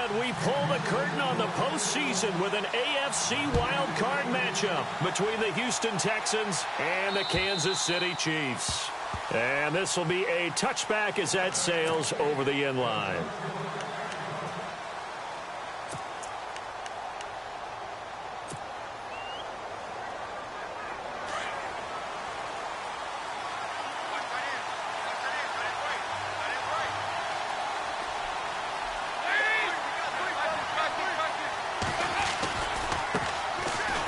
And we pull the curtain on the postseason with an AFC wildcard matchup between the Houston Texans and the Kansas City Chiefs. And this will be a touchback as that sails over the end line.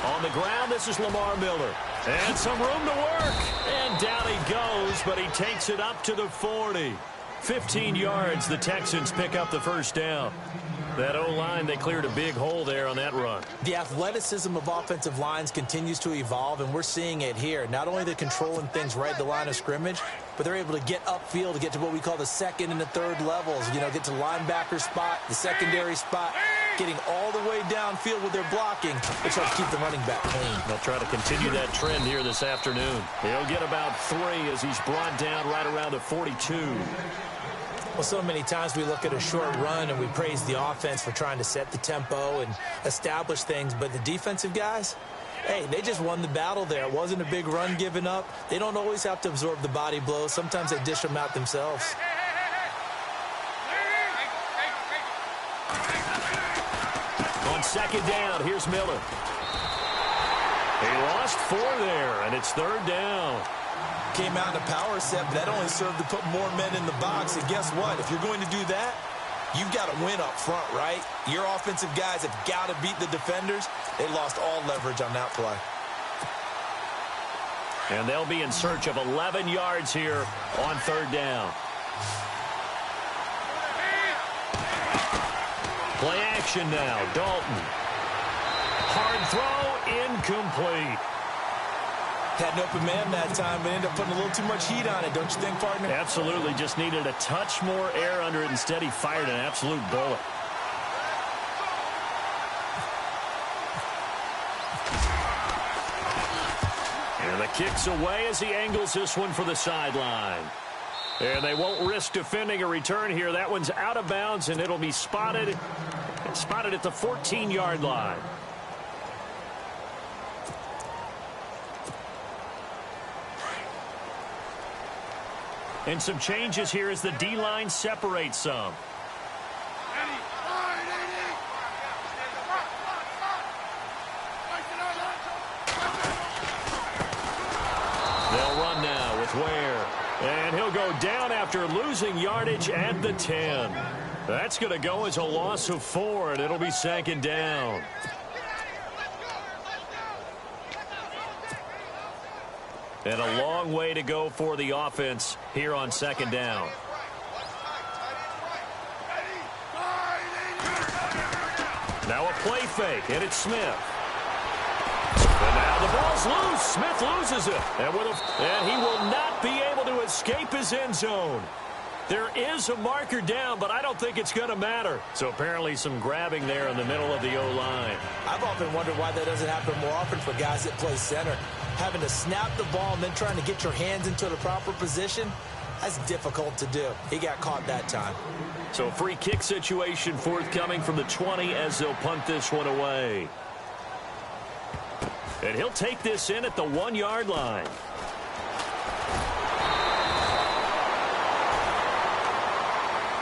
On the ground, this is Lamar Miller. And some room to work. And down he goes, but he takes it up to the 40. 15 yards, the Texans pick up the first down. That O-line, they cleared a big hole there on that run. The athleticism of offensive lines continues to evolve, and we're seeing it here. Not only they're controlling things right at the line of scrimmage, but they're able to get upfield to get to what we call the second and the third levels. You know, get to the linebacker spot, the secondary spot, getting all the way downfield with their blocking, which helps keep the running back clean. They'll try to continue that trend here this afternoon. He'll get about 3 as he's brought down right around the 42. Well, so many times we look at a short run and we praise the offense for trying to set the tempo and establish things, but the defensive guys, hey, they just won the battle there. It wasn't a big run given up. They don't always have to absorb the body blows. Sometimes they dish them out themselves. On second down, here's Miller. He lost 4 there, and it's third down. Came out in a power set, but that only served to put more men in the box. And guess what? If you're going to do that, you've got to win up front, right? Your offensive guys have got to beat the defenders. They lost all leverage on that play. And they'll be in search of 11 yards here on third down. Play action now. Dalton. Hard throw, incomplete. Had an open man that time, but ended up putting a little too much heat on it, don't you think, partner? Absolutely. Just needed a touch more air under it. Instead, he fired an absolute bullet. And the kick's away as he angles this one for the sideline. And they won't risk defending a return here. That one's out of bounds, and it'll be spotted at the 14-yard line. And some changes here as the D-line separates some. They'll run now with Ware. And he'll go down after losing yardage at the 10. That's going to go as a loss of 4, and it'll be second down. And a long way to go for the offense here on second down. Now a play fake, and it's Smith. And now the ball's loose. Smith loses it. And he will not be able to escape his end zone. There is a marker down, but I don't think it's going to matter. So apparently some grabbing there in the middle of the O-line. I've often wondered why that doesn't happen more often for guys that play center. Having to snap the ball and then trying to get your hands into the proper position, that's difficult to do. He got caught that time. So a free kick situation forthcoming from the 20 as they'll punt this one away. And he'll take this in at the 1-yard line.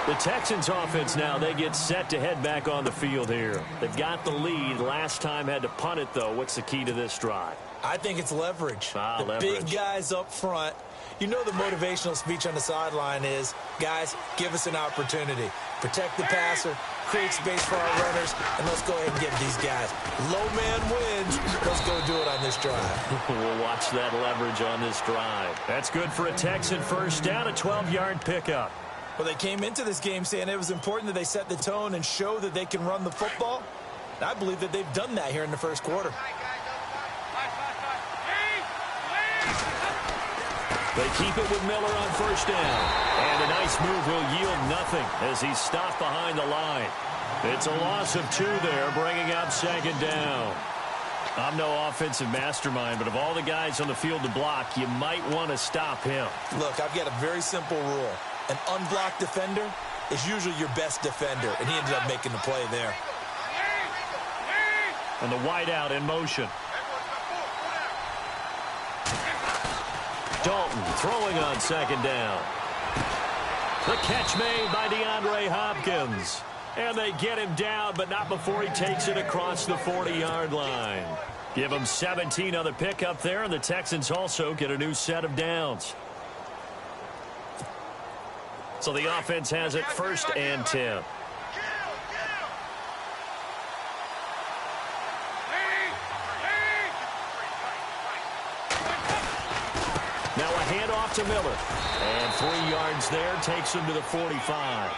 The Texans offense now, they get set to head back on the field here. They've got the lead. Last time had to punt it, though. What's the key to this drive? I think it's leverage. Leverage. Big guys up front. You know the motivational speech on the sideline is, guys, give us an opportunity. Protect the passer, create space for our runners, and let's go ahead and get these guys. Low man wins. Let's go do it on this drive. We'll watch that leverage on this drive. That's good for a Texan first down, a 12-yard pickup. Well, they came into this game saying it was important that they set the tone and show that they can run the football. And I believe that they've done that here in the first quarter. They keep it with Miller on first down. And a nice move will yield nothing as he's stopped behind the line. It's a loss of 2 there, bringing up second down. I'm no offensive mastermind, but of all the guys on the field to block, you might want to stop him. Look, I've got a very simple rule. An unblocked defender is usually your best defender, and he ended up making the play there. And the wideout in motion. Dalton throwing on second down. The catch made by DeAndre Hopkins. And they get him down, but not before he takes it across the 40-yard line. Give him 17 on the pickup there, and the Texans also get a new set of downs. So the offense has it 1st and 10. Now a handoff to Miller. And 3 yards there takes him to the 45.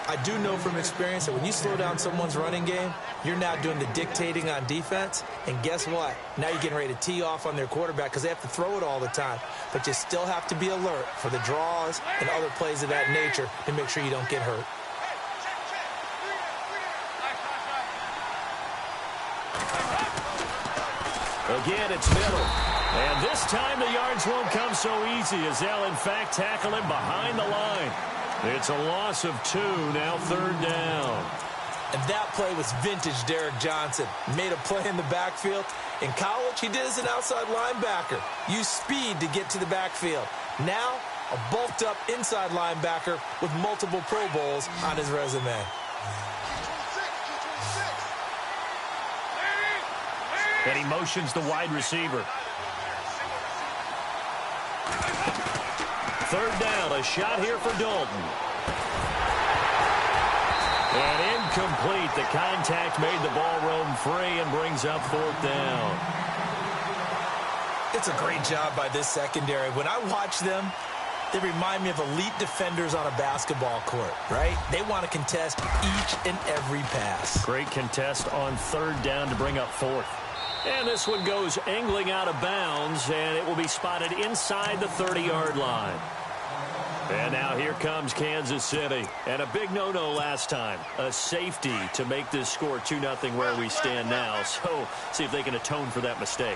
I do know from experience that when you slow down someone's running game, you're now doing the dictating on defense. And guess what? Now you're getting ready to tee off on their quarterback because they have to throw it all the time. But you still have to be alert for the draws and other plays of that nature to make sure you don't get hurt. Again, it's Miller. And this time the yards won't come so easy as they'll, in fact, tackle him behind the line. It's a loss of 2, now 3rd down. And that play was vintage Derek Johnson. Made a play in the backfield. In college, he did as an outside linebacker. Used speed to get to the backfield. Now, a bulked-up inside linebacker with multiple Pro Bowls on his resume. And he motions the wide receiver. 3rd down, a shot here for Dalton. And incomplete. The contact made the ball roam free and brings up 4th down. It's a great job by this secondary. When I watch them, they remind me of elite defenders on a basketball court, right? They want to contest each and every pass. Great contest on 3rd down to bring up 4th. And this one goes angling out of bounds, and it will be spotted inside the 30-yard line. And now here comes Kansas City. And a big no-no last time. A safety to make this score 2-0 where we stand now. So see if they can atone for that mistake.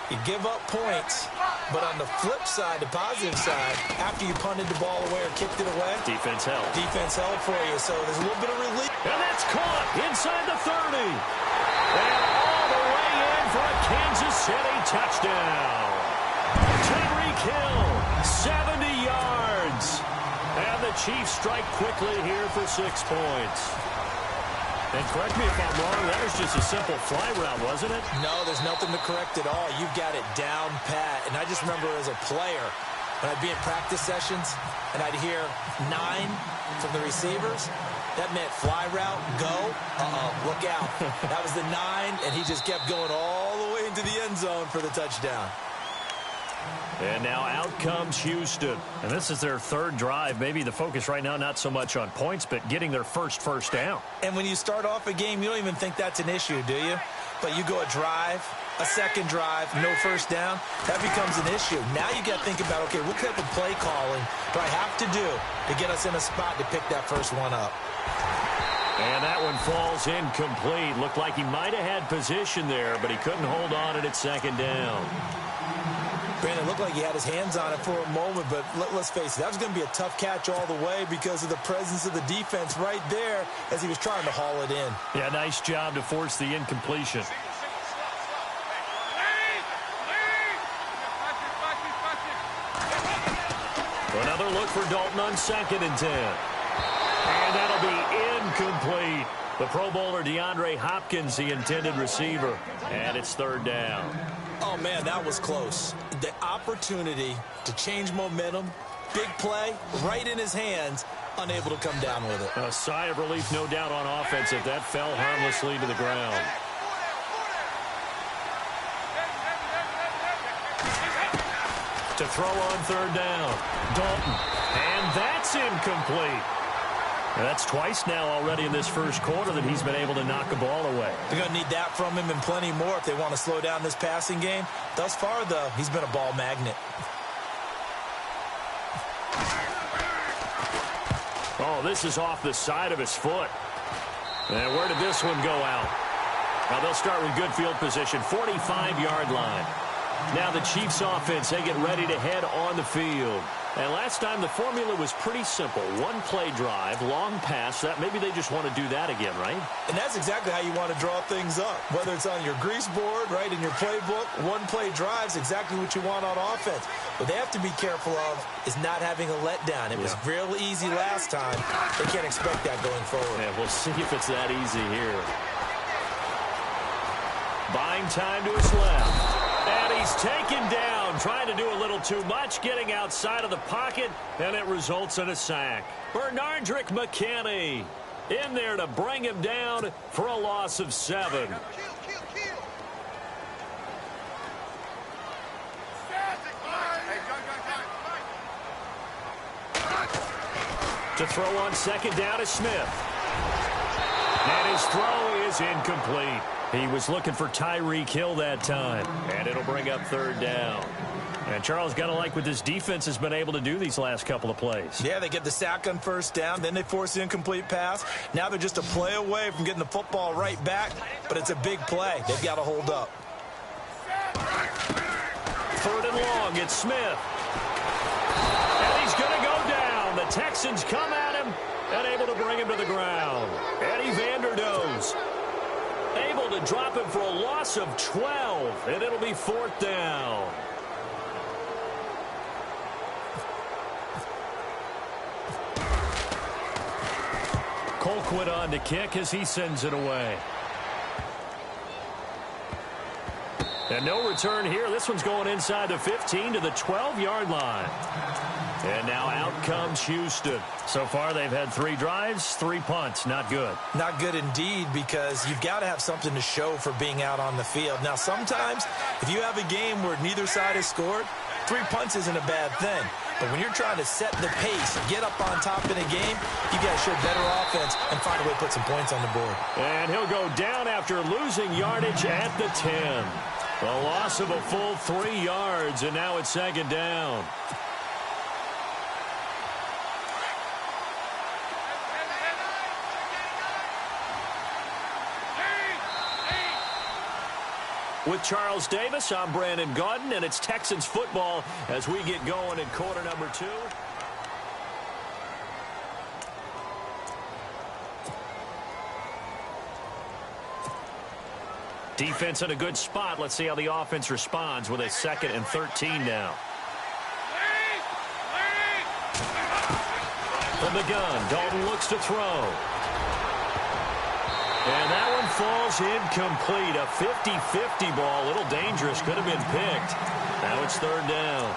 You give up points, but on the flip side, the positive side, after you punted the ball away or kicked it away, defense held. Defense held for you, so there's a little bit of relief. And that's caught inside the 30. And all the way in for a Kansas City touchdown. Tyreek Hill, 70 yards. And the Chiefs strike quickly here for 6 points. And correct me if I'm wrong, that was just a simple fly route, wasn't it? No, there's nothing to correct at all. You've got it down pat. And I just remember as a player, when I'd be in practice sessions and I'd hear 9 from the receivers, that meant fly route, go, look out. That was the 9, and he just kept going all the way into the end zone for the touchdown. And now out comes Houston. And this is their 3rd drive. Maybe the focus right now not so much on points, but getting their first down. And when you start off a game, you don't even think that's an issue, do you? But you go a drive, a second drive, no first down, that becomes an issue. Now you got to think about, okay, what type of play calling do I have to do to get us in a spot to pick that first one up? And that one falls incomplete. Looked like he might have had position there, but he couldn't hold on at 2nd down. Brandon, it looked like he had his hands on it for a moment, but let's face it, that was going to be a tough catch all the way because of the presence of the defense right there as he was trying to haul it in. Yeah, nice job to force the incompletion. Another look for Dalton on 2nd and 10. And that'll be incomplete. The Pro Bowler DeAndre Hopkins, the intended receiver. And it's 3rd down. Oh, man, that was close. The opportunity to change momentum, big play, right in his hands, unable to come down with it. A sigh of relief, no doubt, on offense if that fell harmlessly to the ground. To throw on 3rd down, Dalton. And that's incomplete. That's twice now already in this first quarter that he's been able to knock a ball away. They're going to need that from him and plenty more if they want to slow down this passing game. Thus far, though, he's been a ball magnet. Oh, this is off the side of his foot. And where did this one go out? Now they'll start with good field position, 45-yard line. Now the Chiefs offense, they get ready to head on the field. And last time the formula was pretty simple. One play drive, long pass. That maybe they just want to do that again, right? And that's exactly how you want to draw things up. Whether it's on your grease board, right, in your playbook, one play drive is exactly what you want on offense. What they have to be careful of is not having a letdown. It was real easy last time. They can't expect that going forward. Yeah, we'll see if it's that easy here. Buying time to his left. And he's taken down, trying to do a little too much, getting outside of the pocket, and it results in a sack. Bernardrick McKinney in there to bring him down for a loss of 7. To throw on second down is Smith. And his throw is incomplete. He was looking for Tyreek Hill that time. And it'll bring up third down. And Charles, got to like what this defense has been able to do these last couple of plays. Yeah, they get the sack on first down. Then they force the incomplete pass. Now they're just a play away from getting the football right back. But it's a big play. They've got to hold up. Third and long. It's Smith. And he's going to go down. The Texans come at him and able to bring him to the ground. Eddie Vanderdoes able to drop him for a loss of 12, and it'll be fourth down. Colquitt on to kick as he sends it away. And no return here. This one's going inside the 15 to the 12-yard line. And now out comes Houston. So far, they've had 3 drives, 3 punts. Not good. Not good indeed, because you've got to have something to show for being out on the field. Now, sometimes, if you have a game where neither side has scored, 3 punts isn't a bad thing. But when you're trying to set the pace, get up on top in a game, you got to show better offense and find a way to put some points on the board. And he'll go down after losing yardage at the 10. A loss of a full 3 yards, and now it's second down. With Charles Davis, I'm Brandon Gaudin, and it's Texans football as we get going in quarter number 2. Defense in a good spot. Let's see how the offense responds with a 2nd and 13 now. From the gun, Dalton looks to throw. And that one falls incomplete. A 50-50 ball. A little dangerous. Could have been picked. Now it's third down.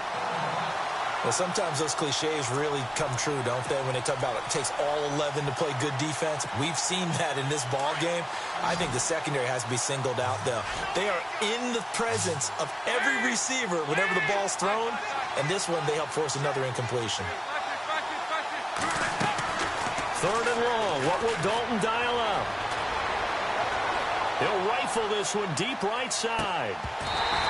Well, sometimes those cliches really come true, don't they, when they talk about it takes all 11 to play good defense. We've seen that in this ball game. I think the secondary has to be singled out, though. They are in the presence of every receiver whenever the ball's thrown, and this one they help force another incompletion. Third and long. What will Dalton dial up? He'll rifle this one deep right side.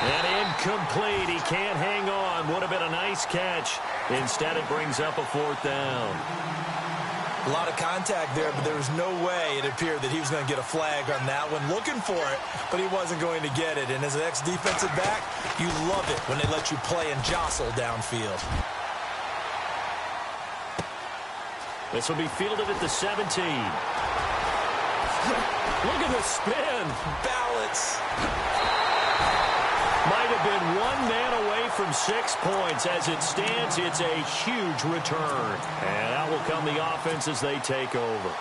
And incomplete. He can't hang on. Would have been a nice catch. Instead, it brings up a fourth down. A lot of contact there, but there was no way it appeared that he was going to get a flag on that one. Looking for it, but he wasn't going to get it. And as an ex-defensive back, you love it when they let you play and jostle downfield. This will be fielded at the 17. Look at the spin. Balance. Might have been one man away from 6 points. As it stands, it's a huge return. And out will come the offense as they take over.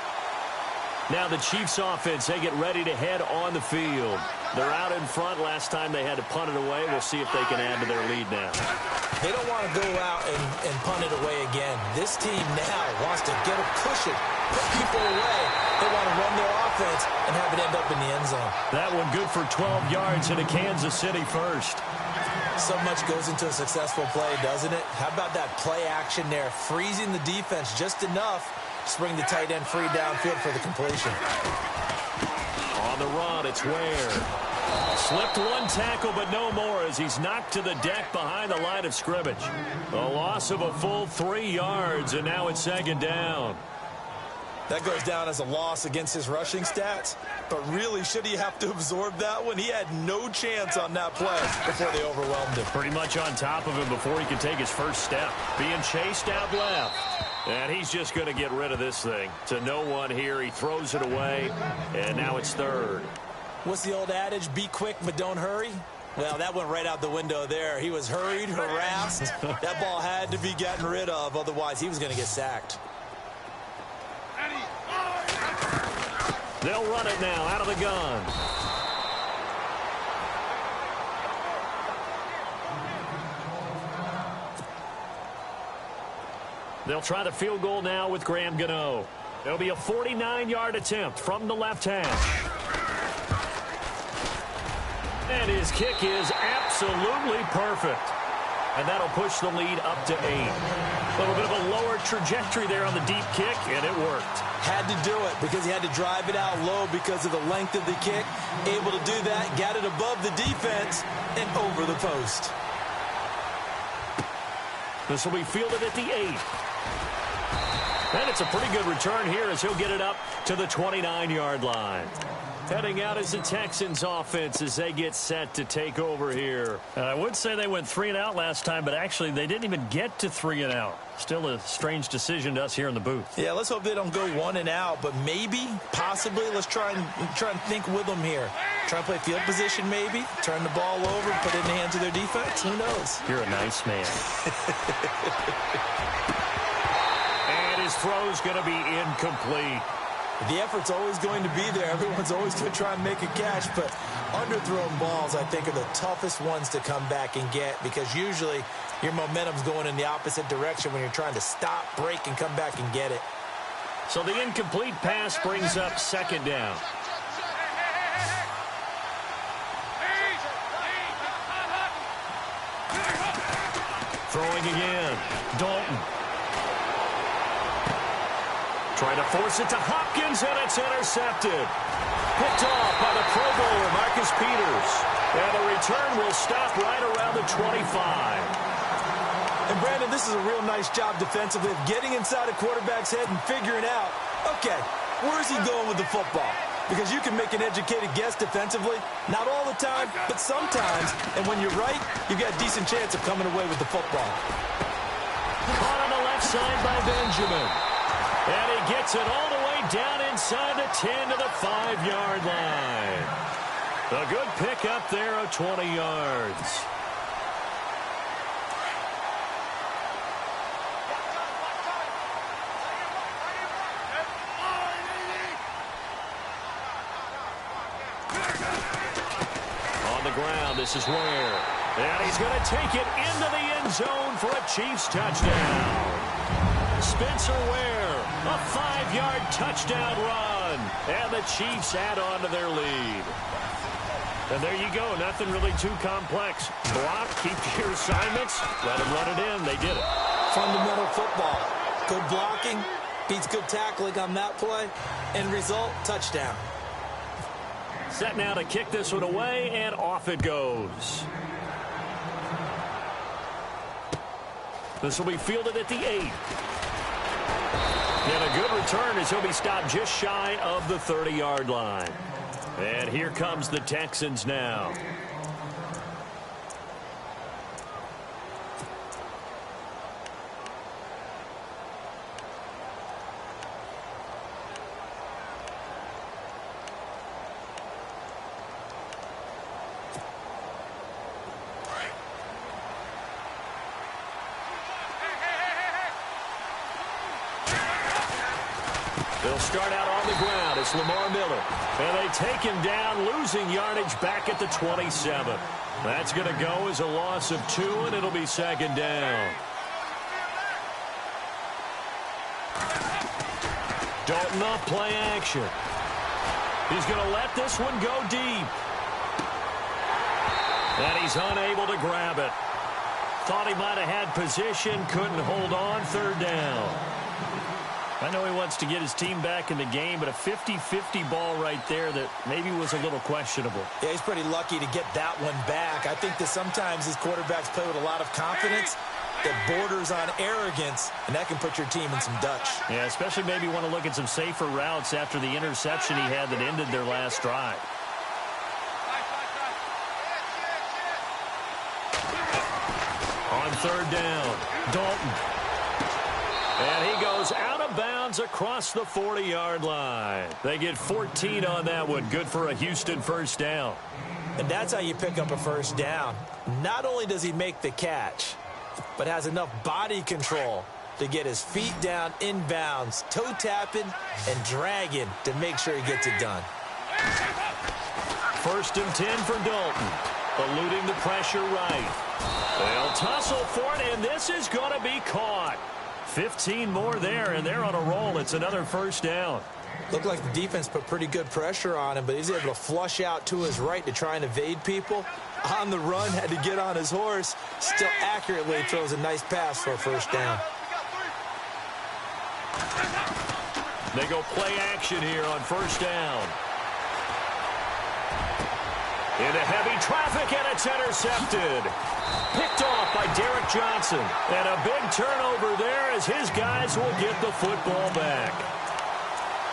Now the Chiefs offense, they get ready to head on the field. They're out in front. Last time they had to punt it away. We'll see if they can add to their lead now. They don't want to go out and punt it away again. This team now wants to get a cushion, put people away. They want to run their offense and have it end up in the end zone. That one good for 12 yards into Kansas City first. So much goes into a successful play, doesn't it? How about that play action there, freezing the defense just enough to bring the tight end free downfield for the completion. On the run, it's Ware. Slipped one tackle, but no more as he's knocked to the deck behind the line of scrimmage. A loss of a full 3 yards, and now it's second down. That goes down as a loss against his rushing stats. But really, should he have to absorb that one? He had no chance on that play before they overwhelmed him. Pretty much on top of him before he could take his first step. Being chased out left. And he's just going to get rid of this thing. To no one here. He throws it away. And now it's third. What's the old adage? Be quick, but don't hurry. Well, that went right out the window there. He was hurried, harassed. That ball had to be gotten rid of. Otherwise, he was going to get sacked. They'll run it now out of the gun. They'll try the field goal now with Graham Gano. It'll be a 49-yard attempt from the left hash. And his kick is absolutely perfect. And that'll push the lead up to 8. A little bit of a lower trajectory there on the deep kick, and it worked. Had to do it because he had to drive it out low because of the length of the kick. Able to do that, got it above the defense, and over the post. This will be fielded at the 8. And it's a pretty good return here as he'll get it up to the 29-yard line. Heading out is the Texans offense as they get set to take over here. I would say they went 3 and out last time, but actually they didn't even get to 3 and out. Still a strange decision to us here in the booth. Yeah, let's hope they don't go 1 and out, but maybe, possibly, let's try and think with them here. Try and play field position maybe, turn the ball over, put it in the hands of their defense. Who knows? You're a nice man. And his throw's going to be incomplete. The effort's always going to be there. Everyone's always going to try and make a catch, but underthrown balls, I think, are the toughest ones to come back and get because usually your momentum's going in the opposite direction when you're trying to stop, break, and come back and get it. So the incomplete pass brings up second down. Throwing again. Dalton. Trying to force it to Hopkins, and it's intercepted. Picked off by the Pro Bowler, Marcus Peters. And the return will stop right around the 25. And, Brandon, this is a real nice job defensively of getting inside a quarterback's head and figuring out, okay, where's he going with the football? Because you can make an educated guess defensively. Not all the time, but sometimes. And when you're right, you've got a decent chance of coming away with the football. Caught on the left side by Benjamin. And he gets it all the way down inside the 10 to the 5-yard line. A good pickup there of 20 yards. On the ground, this is Ware. And he's going to take it into the end zone for a Chiefs touchdown. Spencer Ware, a 5-yard touchdown run. And the Chiefs add on to their lead. And there you go. Nothing really too complex. Block, keep to your assignments, let them run it in. They did it. Fundamental football. Good blocking, beats good tackling on that play. End result, touchdown. Set now to kick this one away, and off it goes. This will be fielded at the 8. And a good return as he'll be stopped just shy of the 30-yard line. And here comes the Texans now. They'll start out on the ground. It's Lamar Miller. And they take him down, losing yardage back at the 27. That's going to go as a loss of 2, and it'll be second down. Dalton off play action. He's going to let this one go deep. And he's unable to grab it. Thought he might have had position, couldn't hold on, third down. I know he wants to get his team back in the game, but a 50-50 ball right there that maybe was a little questionable. Yeah, he's pretty lucky to get that one back. I think that sometimes his quarterbacks play with a lot of confidence, that borders on arrogance, and that can put your team in some Dutch. Yeah, especially maybe want to look at some safer routes after the interception he had that ended their last drive. On third down, Dalton. And he goes out of bounds across the 40-yard line. They get 14 on that one. Good for a Houston first down. And that's how you pick up a first down. Not only does he make the catch, but has enough body control to get his feet down inbounds, toe tapping and dragging to make sure he gets it done. First and 10 for Dalton. Eluding the pressure right. They'll tussle for it, and this is going to be caught. 15 more there, and they're on a roll. It's another first down. Looked like the defense put pretty good pressure on him, but he's able to flush out to his right to try and evade people. On the run, had to get on his horse. Still accurately throws a nice pass for a first down. They go play action here on first down. Into heavy traffic, and it's intercepted. Picked off by Derek Johnson. And a big turnover there as his guys will get the football back.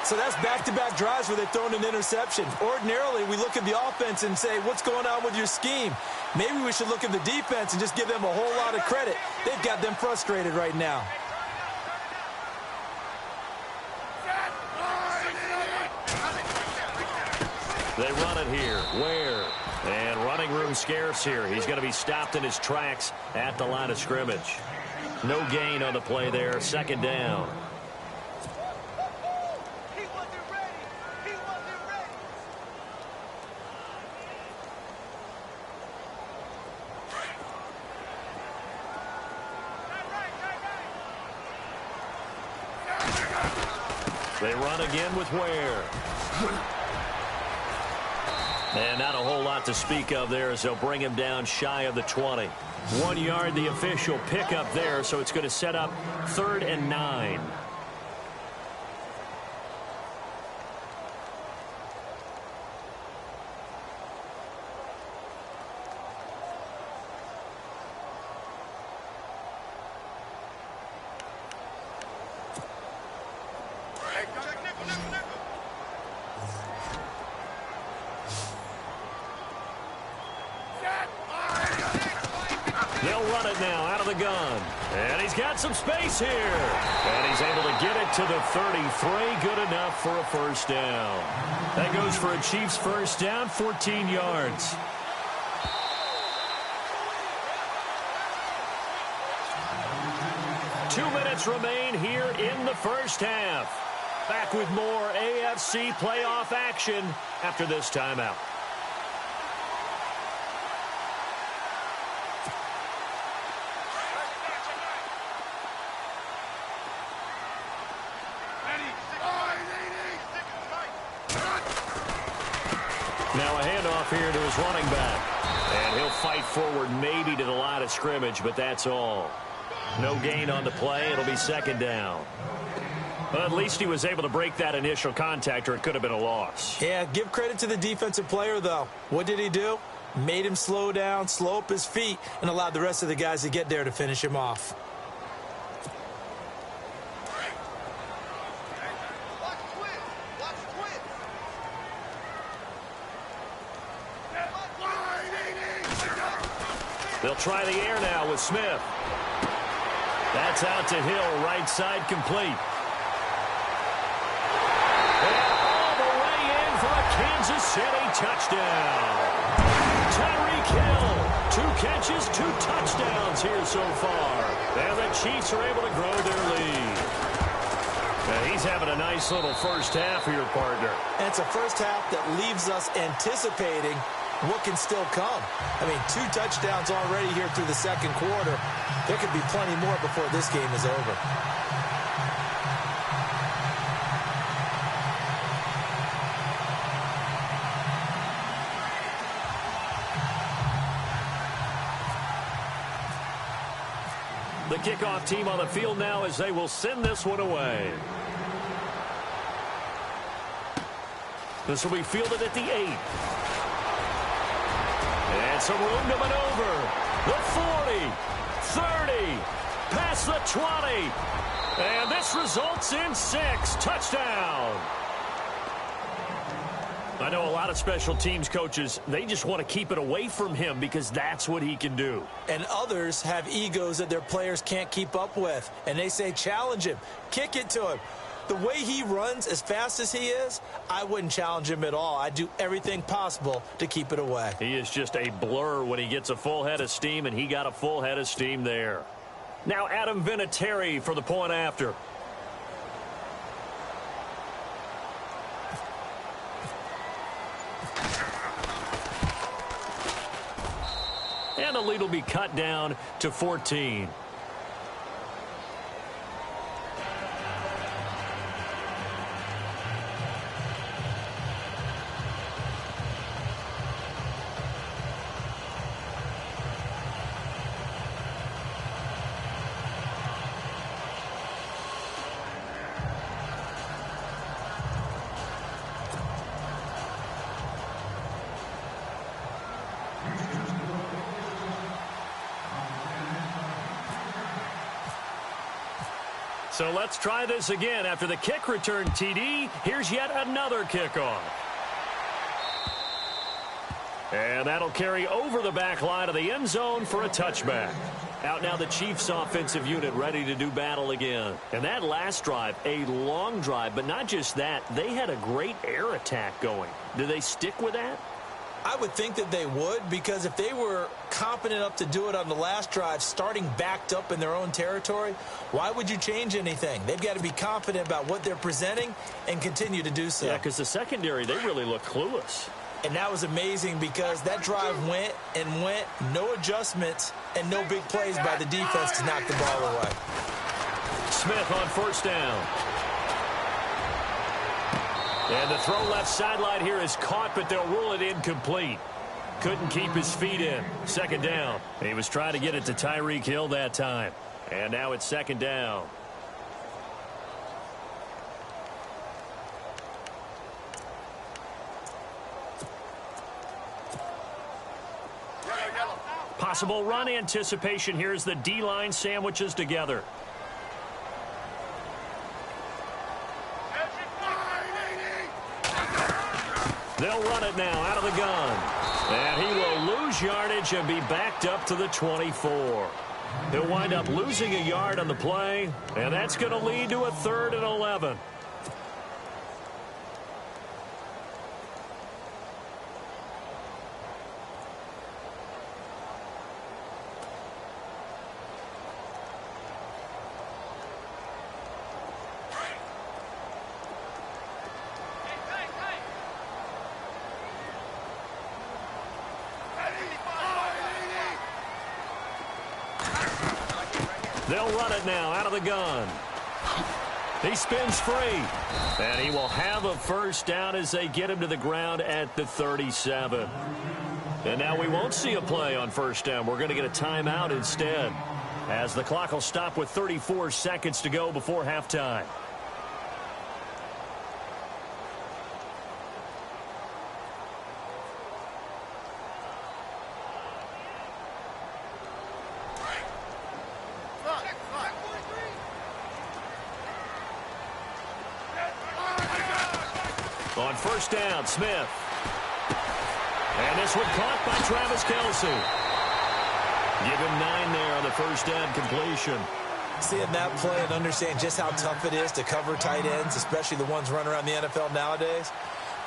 So that's back-to-back drives where they've thrown an interception. Ordinarily, we look at the offense and say, what's going on with your scheme? Maybe we should look at the defense and just give them a whole lot of credit. They've got them frustrated right now. They run it here. Ware. And running room scarce here. He's going to be stopped in his tracks at the line of scrimmage. No gain on the play there. Second down. They run again with Ware. And not a whole lot to speak of there as they'll bring him down shy of the 20. 1 yard, the official pickup there, so it's going to set up 3rd and 9. They'll run it now out of the gun. And he's got some space here. And he's able to get it to the 33. Good enough for a first down. That goes for a Chiefs first down, 14 yards. Two minutes remain here in the first half. Back with more AFC playoff action after this timeout. Now a handoff here to his running back. And he'll fight forward maybe to the line of scrimmage, but that's all. No gain on the play. It'll be second down. But at least he was able to break that initial contact, or it could have been a loss. Yeah, give credit to the defensive player, though. What did he do? Made him slow down, slow up his feet, and allowed the rest of the guys to get there to finish him off. They'll try the air now with Smith. That's out to Hill, right side complete. And all the way in for a Kansas City touchdown. Tyreek Hill, 2 catches, 2 touchdowns here so far. And the Chiefs are able to grow their lead. And he's having a nice little first half here, partner. And it's a first half that leaves us anticipating what can still come. I mean, 2 touchdowns already here through the second quarter. There could be plenty more before this game is over. The kickoff team on the field now as they will send this one away. This will be fielded at the 8. And some room to maneuver. The 40, 30, past the 20, and this results in 6. Touchdown. I know a lot of special teams coaches, they just want to keep it away from him because that's what he can do. And others have egos that their players can't keep up with, and they say challenge him, kick it to him. The way he runs as fast as he is, I wouldn't challenge him at all. I'd do everything possible to keep it away. He is just a blur when he gets a full head of steam, and he got a full head of steam there. Now Adam Vinatieri for the point after. And the lead will be cut down to 14. So let's try this again. After the kick return TD, here's yet another kickoff. And that'll carry over the back line of the end zone for a touchback. Out now the Chiefs offensive unit ready to do battle again. And that last drive, a long drive, but not just that, they had a great air attack going. Do they stick with that? I would think that they would, because if they were confident enough to do it on the last drive, starting backed up in their own territory, why would you change anything? They've got to be confident about what they're presenting and continue to do so. Yeah, because the secondary, they really look clueless. And that was amazing because that drive went and went, no adjustments and no big plays by the defense to knock the ball away. Smith on first down. And the throw left sideline here is caught, but they'll rule it incomplete. Couldn't keep his feet in. Second down. He was trying to get it to Tyreek Hill that time. And now it's second down. Possible run anticipation here as the D-line sandwiches together. They'll run it now out of the gun. And he will lose yardage and be backed up to the 24. He'll wind up losing a yard on the play, and that's going to lead to a 3rd and 11. They'll run it now out of the gun. He spins free. And he will have a first down as they get him to the ground at the 37. And now we won't see a play on first down. We're going to get a timeout instead, as the clock will stop with 34 seconds to go before halftime. On first down, Smith. And this one caught by Travis Kelce. Give him 9 there on the first down completion. Seeing that play and understand just how tough it is to cover tight ends, especially the ones running around the NFL nowadays,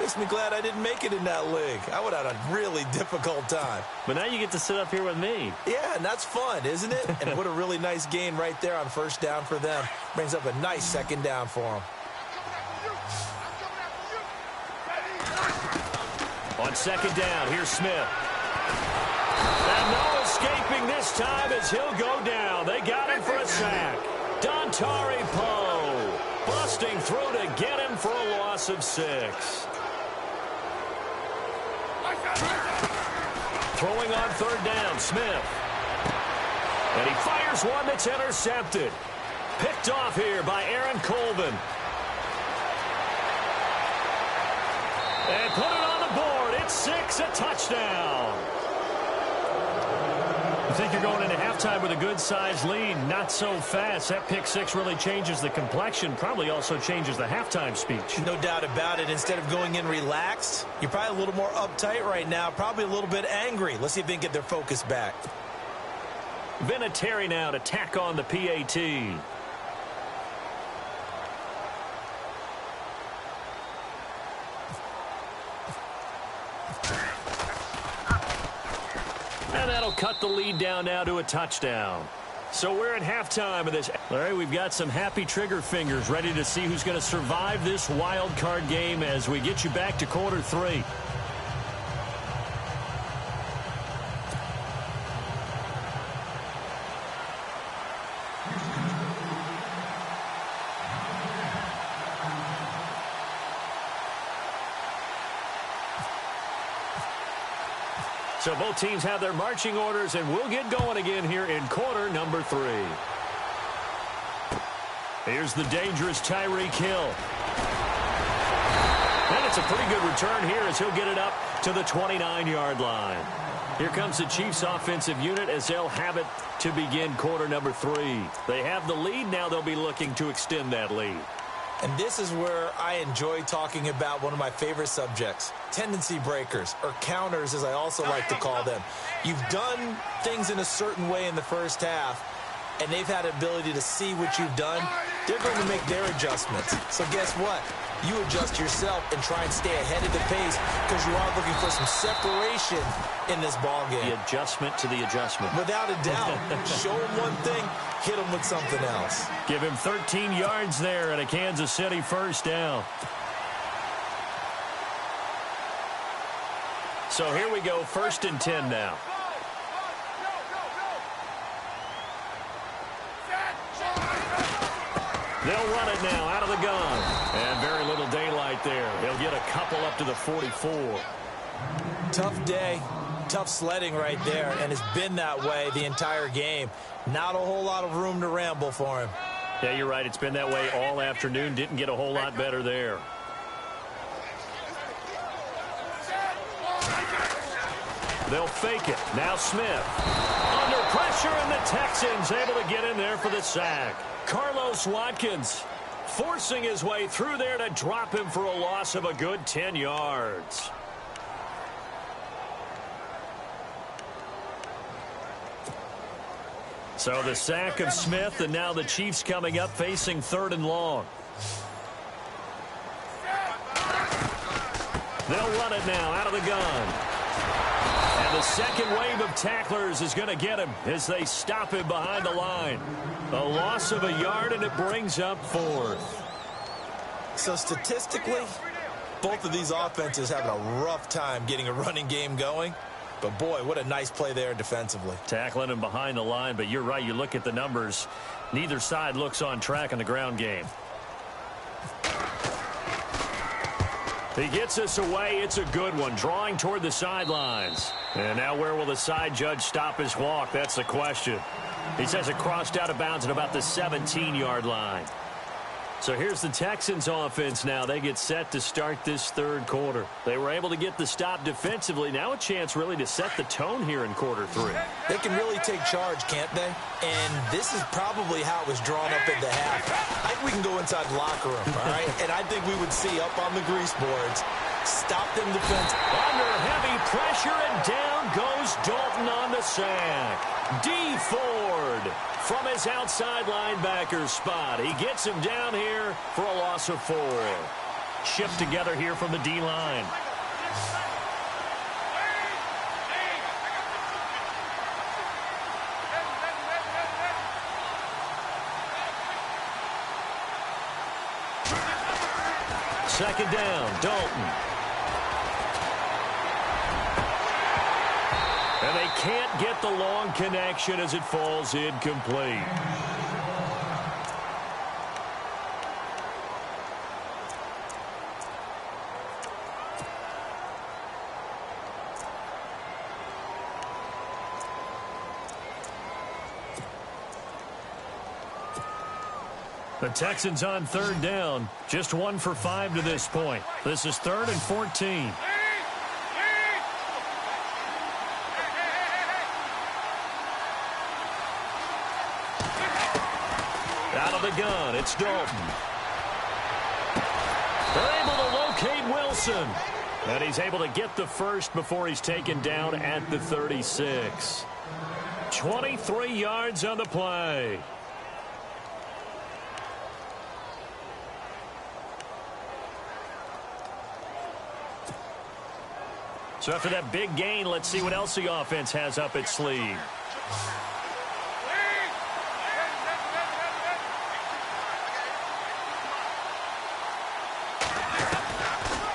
makes me glad I didn't make it in that league. I would have had a really difficult time. But now you get to sit up here with me. Yeah, and that's fun, isn't it? And what a really nice gain right there on first down for them. Brings up a nice second down for them. On second down, here's Smith. And no escaping this time as he'll go down. They got him for a sack. Dontari Poe busting through to get him for a loss of 6. Throwing on third down, Smith. And he fires one that's intercepted. Picked off here by Aaron Colvin. And put it on the board. It's 6, a touchdown. You think you're going into halftime with a good-sized lead. Not so fast. That pick six really changes the complexion, probably also changes the halftime speech. No doubt about it. Instead of going in relaxed, you're probably a little more uptight right now, probably a little bit angry. Let's see if they can get their focus back. Vinatieri now to tack on the PAT. And that'll cut the lead down now to a touchdown. So we're at halftime of this. All right, we've got some happy trigger fingers ready to see who's going to survive this wild card game as we get you back to quarter three. So both teams have their marching orders, and we'll get going again here in quarter number 3. Here's the dangerous Tyreek Hill. And it's a pretty good return here as he'll get it up to the 29-yard line. Here comes the Chiefs offensive unit as they'll have it to begin quarter number 3. They have the lead. Now they'll be looking to extend that lead. And this is where I enjoy talking about one of my favorite subjects, tendency breakers, or counters as I also like to call them. You've done things in a certain way in the first half, and they've had the ability to see what you've done. They're going to make their adjustments. So guess what? You adjust yourself and try and stay ahead of the pace because you are looking for some separation in this ball game. The adjustment to the adjustment. Without a doubt. Show them one thing, hit them with something else. Give him 13 yards there and a Kansas City first down. So here we go, 1st and 10 now. They'll run it now out of the gun. And very little daylight there. They'll get a couple up to the 44. Tough day, tough sledding right there, and it's been that way the entire game. Not a whole lot of room to ramble for him. Yeah, you're right. It's been that way all afternoon. Didn't get a whole lot better there. They'll fake it. Now Smith. Under pressure, and the Texans able to get in there for the sack. Carlos Watkins forcing his way through there to drop him for a loss of a good 10 yards. So the sack of Smith, and now the Chiefs coming up facing 3rd and long. They'll run it now out of the gun. And the second wave of tacklers is going to get him as they stop him behind the line. A loss of a yard, and it brings up 4th. So statistically, both of these offenses having a rough time getting a running game going. But, boy, what a nice play there defensively. Tackling him behind the line, but you're right. You look at the numbers. Neither side looks on track in the ground game. He gets us away. It's a good one. Drawing toward the sidelines. And now where will the side judge stop his walk? That's the question. He says it crossed out of bounds at about the 17-yard line. So here's the Texans offense now. They get set to start this 3rd quarter. They were able to get the stop defensively. Now a chance really to set the tone here in quarter 3. They can really take charge, can't they? And this is probably how it was drawn up at the half. I think we can go inside the locker room, all right? And I think we would see up on the grease boards, stop them defense. Under heavy pressure, and down goes Dalton on the sack. D. Ford from his outside linebacker spot. He gets him down here for a loss of 4. Shipped together here from the D-line. Second down, Dalton. And they can't get the long connection as it falls incomplete. The Texans on 3rd down. Just 1 for 5 to this point. This is 3rd and 14. Out of the gun, it's Dalton. They're able to locate Wilson. And he's able to get the first before he's taken down at the 36. 23 yards on the play. So after that big gain, let's see what else the offense has up its sleeve.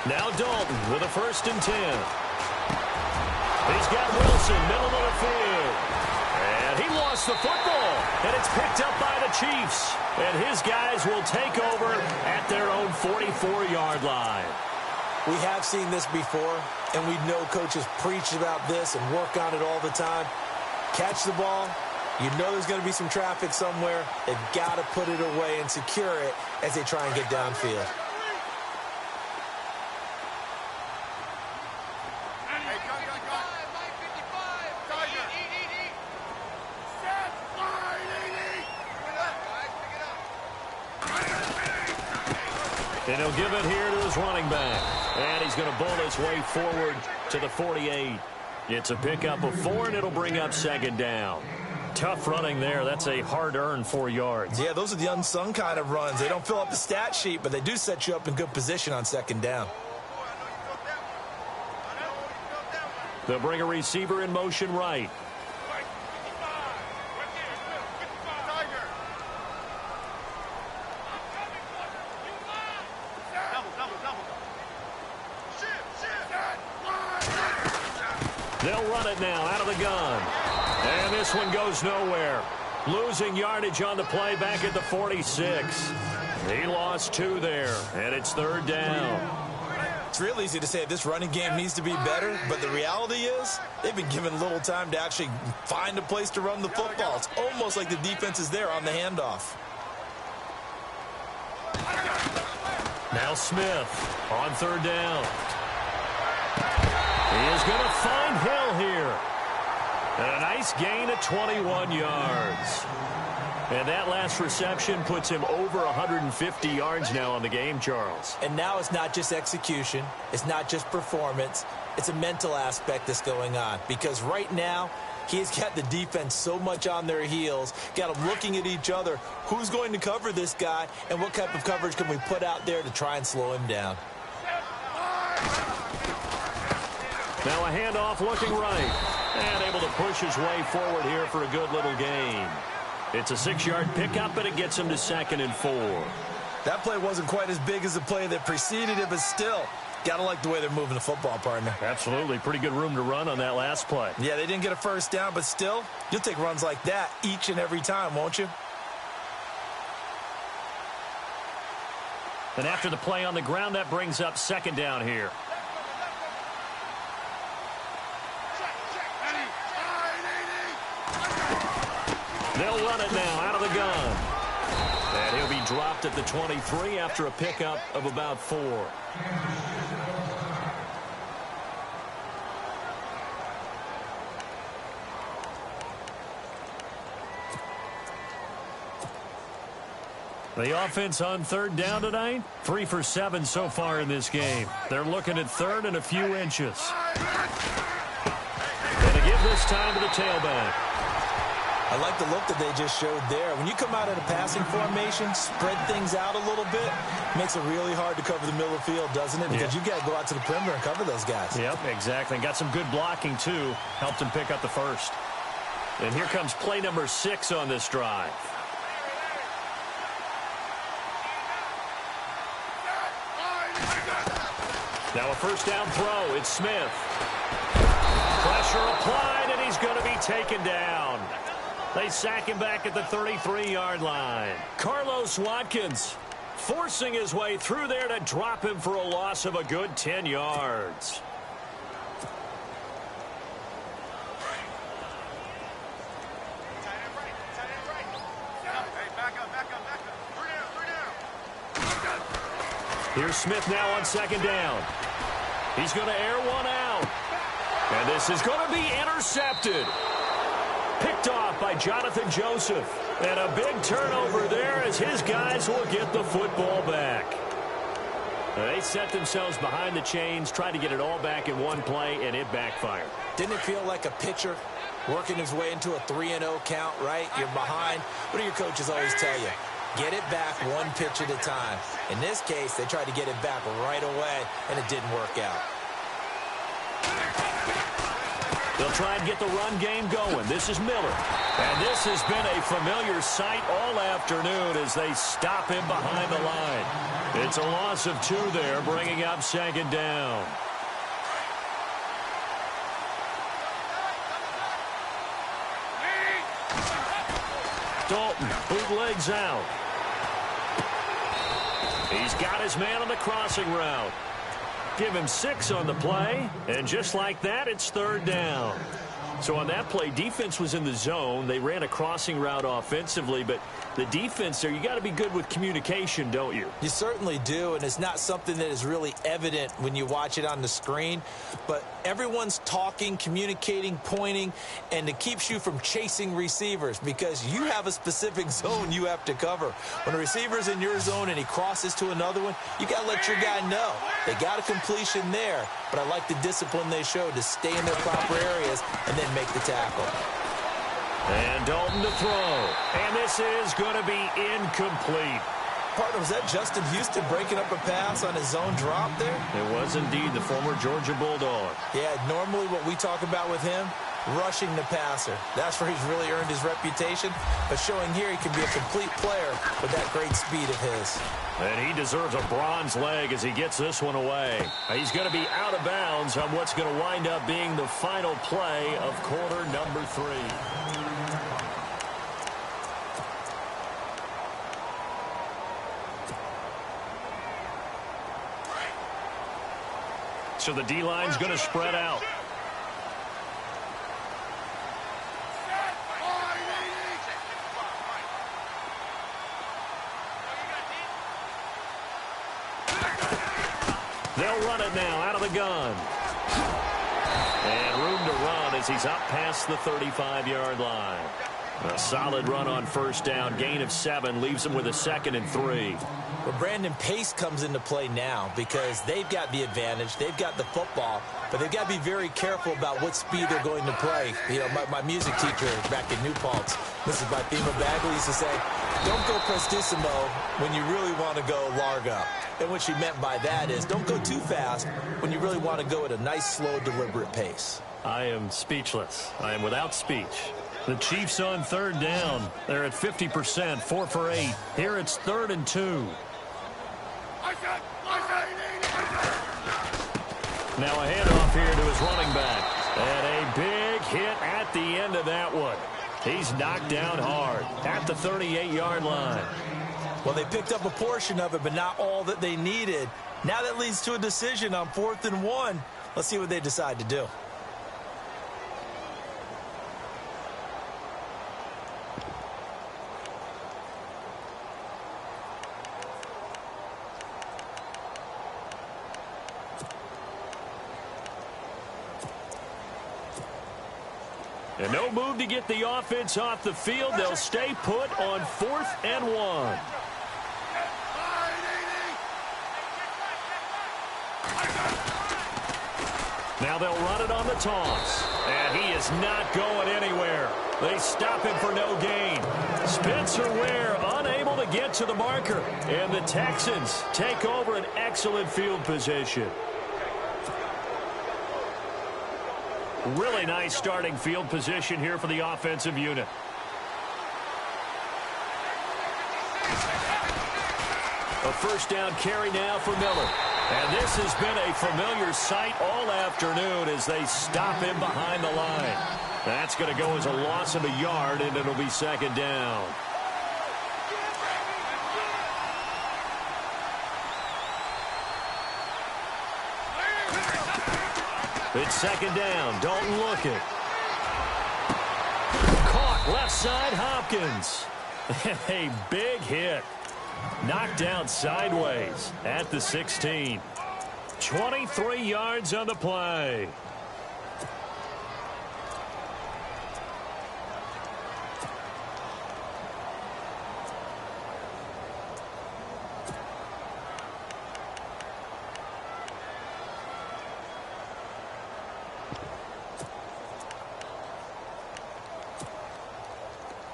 Now Dalton with a 1st and 10. He's got Wilson, middle of the field. And he lost the football. And it's picked up by the Chiefs. And his guys will take over at their own 44-yard line. We have seen this before, and we know coaches preach about this and work on it all the time. Catch the ball. You know there's going to be some traffic somewhere. They've got to put it away and secure it as they try and get downfield. And he'll give it here to his running back. And he's going to bull his way forward to the 48. It's a pickup of 4, and it'll bring up 2nd down. Tough running there. That's a hard-earned 4 yards. Yeah, those are the unsung kind of runs. They don't fill up the stat sheet, but they do set you up in good position on 2nd down. They'll bring a receiver in motion right. They'll run it now out of the gun. And this one goes nowhere. Losing yardage on the play back at the 46. He lost 2 there, and it's 3rd down. It's real easy to say this running game needs to be better, but the reality is they've been given little time to actually find a place to run the football. It's almost like the defense is there on the handoff. Now Smith on 3rd down. He is going to find Hill here. And a nice gain of 21 yards. And that last reception puts him over 150 yards now on the game, Charles. And now it's not just execution. It's not just performance. It's a mental aspect that's going on. Because right now, he's got the defense so much on their heels, got them looking at each other. Who's going to cover this guy, and what type of coverage can we put out there to try and slow him down? Now a handoff looking right. And able to push his way forward here for a good little gain. It's a 6-yard pickup, and it gets him to 2nd and 4. That play wasn't quite as big as the play that preceded it, but still, got to like the way they're moving the football, partner. Absolutely. Pretty good room to run on that last play. Yeah, they didn't get a 1st down, but still, you'll take runs like that each and every time, won't you? And after the play on the ground, that brings up 2nd down here. They'll run it now out of the gun. And he'll be dropped at the 23 after a pickup of about 4. The offense on 3rd down tonight, 3 for 7 so far in this game. They're looking at 3rd and a few inches. And to give this time to the tailback. I like the look that they just showed there. When you come out in a passing formation, spread things out a little bit, makes it really hard to cover the middle of the field, doesn't it? Because you've got to go out to the perimeter and cover those guys. Yep, exactly. Got some good blocking, too. Helped him pick up the 1st. And here comes play number 6 on this drive. Now a 1st down throw. It's Smith. Pressure applied, and he's going to be taken down. They sack him back at the 33-yard line. Carlos Watkins forcing his way through there to drop him for a loss of a good 10 yards. Here's Smith now on 2nd down. He's going to air one out. And this is going to be intercepted. Picked off by Jonathan Joseph. And a big turnover there as his guys will get the football back. They set themselves behind the chains, tried to get it all back in one play, and it backfired. Didn't it feel like a pitcher working his way into a 3-0 count, right? You're behind. What do your coaches always tell you? Get it back one pitch at a time. In this case, they tried to get it back right away, and it didn't work out. They'll try and get the run game going. This is Miller. And this has been a familiar sight all afternoon as they stop him behind the line. It's a loss of 2 there, bringing up second down. Dalton bootlegs out. He's got his man on the crossing route. Give him 6 on the play, and just like that, it's third down. So on that play, defense was in the zone. They ran a crossing route offensively, but the defense there, you got to be good with communication, don't you? You certainly do, and it's not something that is really evident when you watch it on the screen. But everyone's talking, communicating, pointing, and it keeps you from chasing receivers because you have a specific zone you have to cover. When a receiver's in your zone and he crosses to another one, you got to let your guy know. They got a completion there, but I like the discipline they showed to stay in their proper areas and then make the tackle. And Dalton to throw. And this is going to be incomplete. Partner, was that Justin Houston breaking up a pass on his zone drop there? It was indeed the former Georgia Bulldog. Yeah, normally what we talk about with him, rushing the passer. That's where he's really earned his reputation. But showing here he can be a complete player with that great speed of his. And he deserves a bronze leg as he gets this one away. He's going to be out of bounds on what's going to wind up being the final play of quarter number 3. So the D-line's going to spread out. They'll run it now out of the gun. And room to run as he's up past the 35-yard line. A solid run on first down. Gain of 7 leaves him with a 2nd and 3. Well, Brandon, pace comes into play now because they've got the advantage. They've got the football, but they've got to be very careful about what speed they're going to play. You know, my music teacher back in New Paltz, Mrs. Bifema Bagley, used to say, don't go prestissimo when you really want to go largo. And what she meant by that is don't go too fast when you really want to go at a nice, slow, deliberate pace. I am speechless. I am without speech. The Chiefs on third down. They're at 50%, 4 for 8. Here it's 3rd and 2. Now a handoff here to his running back. And a big hit at the end of that one. He's knocked down hard at the 38-yard line. Well, they picked up a portion of it, but not all that they needed. Now that leads to a decision on 4th and 1. Let's see what they decide to do. And no move to get the offense off the field. They'll stay put on 4th and 1. Now they'll run it on the toss. And he is not going anywhere. They stop him for no gain. Spencer Ware unable to get to the marker. And the Texans take over an excellent field position. Really nice starting field position here for the offensive unit. A first down carry now for Miller. And this has been a familiar sight all afternoon as they stop him behind the line. That's going to go as a loss of a yard, and it'll be 2nd down. It's 2nd down. Dalton looking. Caught left side Hopkins. A big hit. Knocked down sideways at the 16. 23 yards on the play.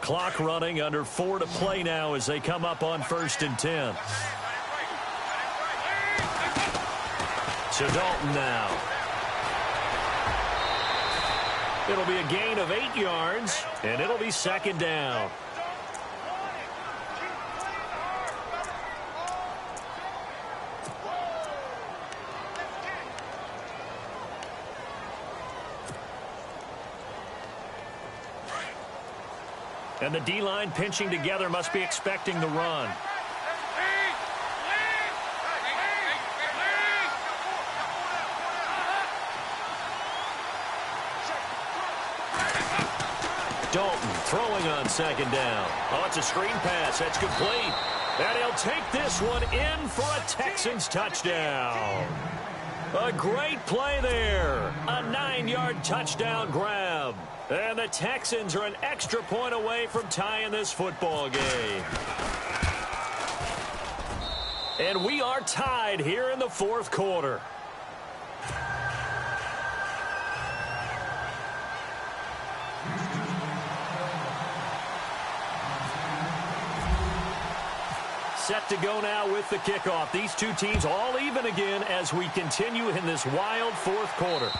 Clock running, under 4 to play now as they come up on 1st and 10. So Dalton now. It'll be a gain of 8 yards, and it'll be 2nd down. And the D-line pinching together, must be expecting the run. Dalton throwing on 2nd down. Oh, it's a screen pass. That's complete. And he'll take this one in for a Texans touchdown. A great play there. A 9-yard touchdown grab. And the Texans are an extra point away from tying this football game. And we are tied here in the 4th quarter. Set to go now with the kickoff. These two teams all even again as we continue in this wild 4th quarter.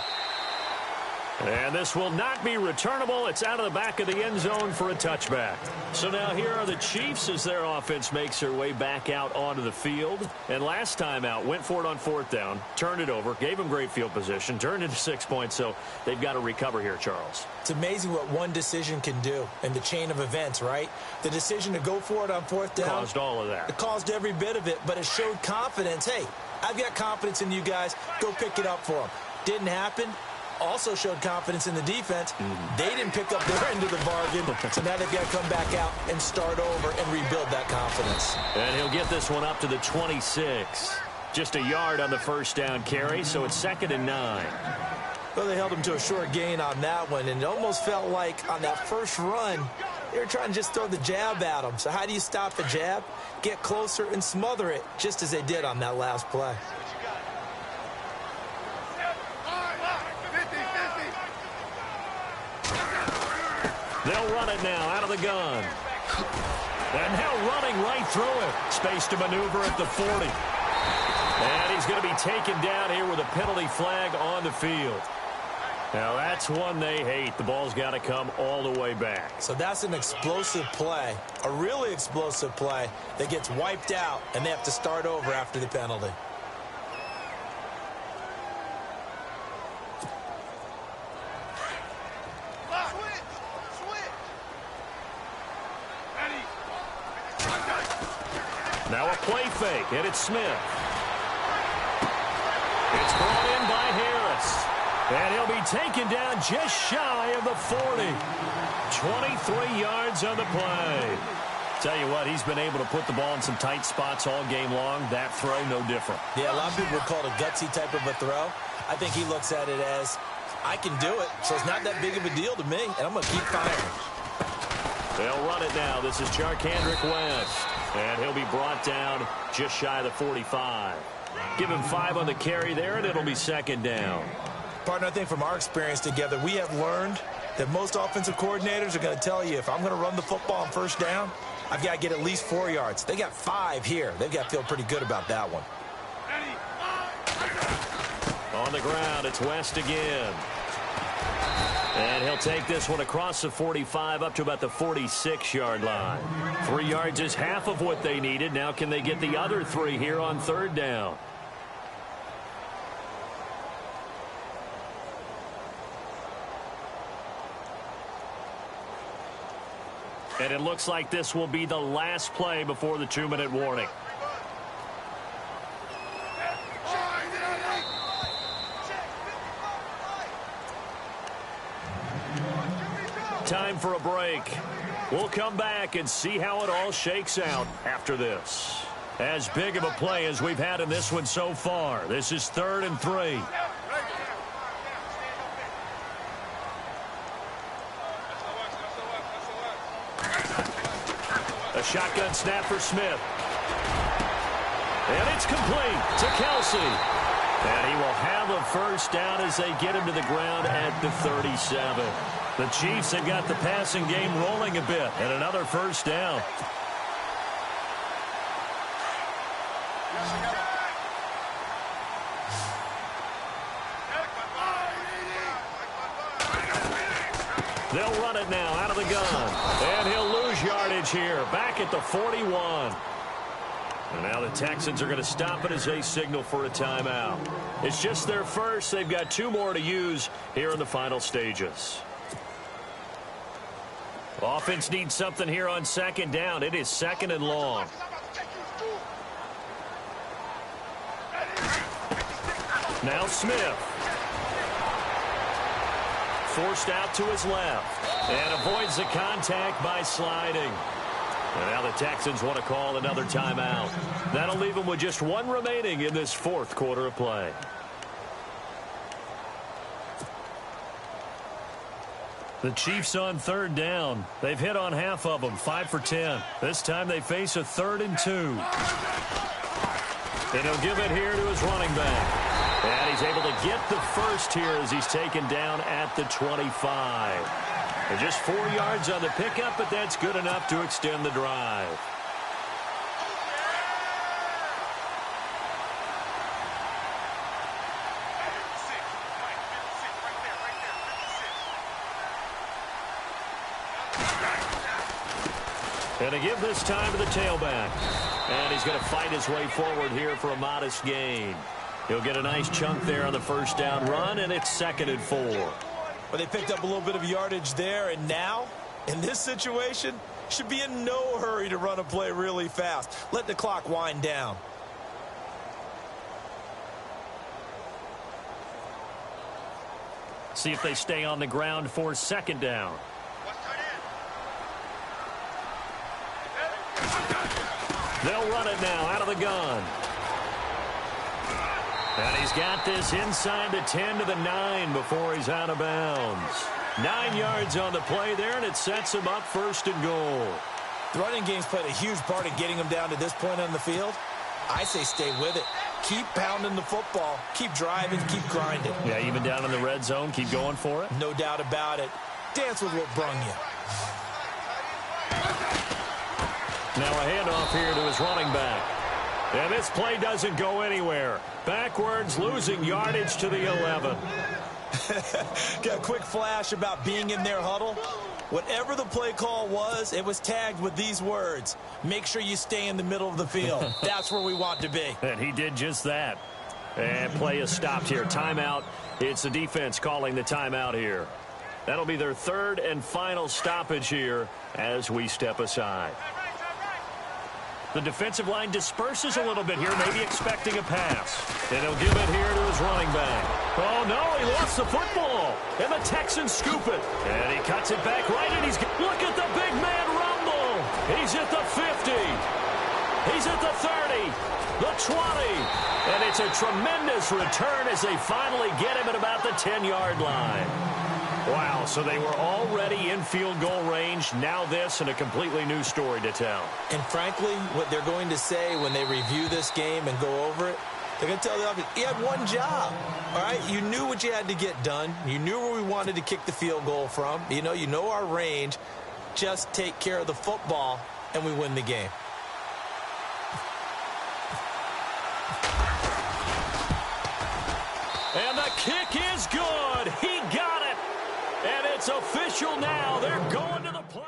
And this will not be returnable. It's out of the back of the end zone for a touchback. So now here are the Chiefs as their offense makes their way back out onto the field. And last time out, went for it on 4th down, turned it over, gave them great field position, turned into 6 points. So they've got to recover here, Charles. It's amazing what one decision can do in the chain of events, right? The decision to go for it on 4th down caused all of that. It caused every bit of it, but it showed confidence. Hey, I've got confidence in you guys. Go pick it up for them. Didn't happen. Also showed confidence in the defense. They didn't pick up their end of the bargain, so now they've got to come back out and start over and rebuild that confidence. And he'll get this one up to the 26. Just a yard on the 1st down carry, so it's 2nd and 9. Well, they held him to a short gain on that one, and it almost felt like on that first run, they were trying to just throw the jab at him. So how do you stop a jab? Get closer and smother it, just as they did on that last play. They'll run it now out of the gun. And now running right through it. Space to maneuver at the 40. And he's going to be taken down here with a penalty flag on the field. Now that's one they hate. The ball's got to come all the way back. So that's an explosive play, a really explosive play that gets wiped out, and they have to start over after the penalty. Now a play fake, and it's Smith. It's brought in by Harris. And he'll be taken down just shy of the 40. 23 yards on the play. Tell you what, he's been able to put the ball in some tight spots all game long. That throw, no different. Yeah, a lot of people would call it a gutsy type of a throw. I think he looks at it as, I can do it, so it's not that big of a deal to me, and I'm going to keep firing. They'll run it now. This is Charkandrick West. And he'll be brought down just shy of the 45. Give him 5 on the carry there, and it'll be 2nd down. Partner, I think from our experience together, we have learned that most offensive coordinators are going to tell you, if I'm going to run the football on 1st down, I've got to get at least 4 yards. They got 5 here. They've got to feel pretty good about that one. On the ground, it's West again. And he'll take this one across the 45 up to about the 46-yard line. 3 yards is half of what they needed. Now can they get the other 3 here on 3rd down? And it looks like this will be the last play before the 2-minute warning. Time for a break. We'll come back and see how it all shakes out after this. As big of a play as we've had in this one so far. This is 3rd and 3. A shotgun snap for Smith. And it's complete to Kelsey. And he will have a first down as they get him to the ground at the 37. The Chiefs have got the passing game rolling a bit, and another first down. They'll run it now out of the gun. And he'll lose yardage here, back at the 41. And now the Texans are going to stop it as they signal for a timeout. It's just their first. They've got 2 more to use here in the final stages. Offense needs something here on second down. It is second and long. Now Smith. Forced out to his left. And avoids the contact by sliding. And now the Texans want to call another timeout. That'll leave them with just 1 remaining in this 4th quarter of play. The Chiefs on 3rd down. They've hit on half of them, 5 for 10. This time they face a 3rd and 2. And he'll give it here to his running back. And he's able to get the first here as he's taken down at the 25. And just 4 yards on the pickup, but that's good enough to extend the drive. And to give this time to the tailback. And he's going to fight his way forward here for a modest gain. He'll get a nice chunk there on the first down run, and it's 2nd and 4. Well, they picked up a little bit of yardage there, and now, in this situation, should be in no hurry to run a play really fast. Let the clock wind down. See if they stay on the ground for 2nd down. They'll run it now out of the gun. And he's got this inside the 10 to the 9 before he's out of bounds. 9 yards on the play there, and it sets him up 1st and goal. The running game's played a huge part in getting him down to this point on the field. I say stay with it. Keep pounding the football. Keep driving. Keep grinding. Yeah, even down in the red zone, keep going for it. No doubt about it. Dance with what brung you. Now a handoff here to his running back. And this play doesn't go anywhere. Backwards, losing yardage to the 11. Got a quick flash about being in their huddle. Whatever the play call was, it was tagged with these words. Make sure you stay in the middle of the field. That's where we want to be. And he did just that. And play is stopped here. Timeout. It's the defense calling the timeout here. That'll be their 3rd and final stoppage here as we step aside. The defensive line disperses a little bit here, maybe expecting a pass. And he'll give it here to his running back. Oh, no, he lost the football. And the Texans scoop it. And he cuts it back right, and look at the big man rumble. He's at the 50. He's at the 30, the 20. And it's a tremendous return as they finally get him at about the 10-yard line. Wow, so they were already in field goal range. Now this and a completely new story to tell. And frankly, what they're going to say when they review this game and go over it, they're going to tell the offense, you had one job, all right? You knew what you had to get done. You knew where we wanted to kick the field goal from. You know our range. Just take care of the football, and we win the game. And the kick is good. He got it. And it's official now. They're going to the play.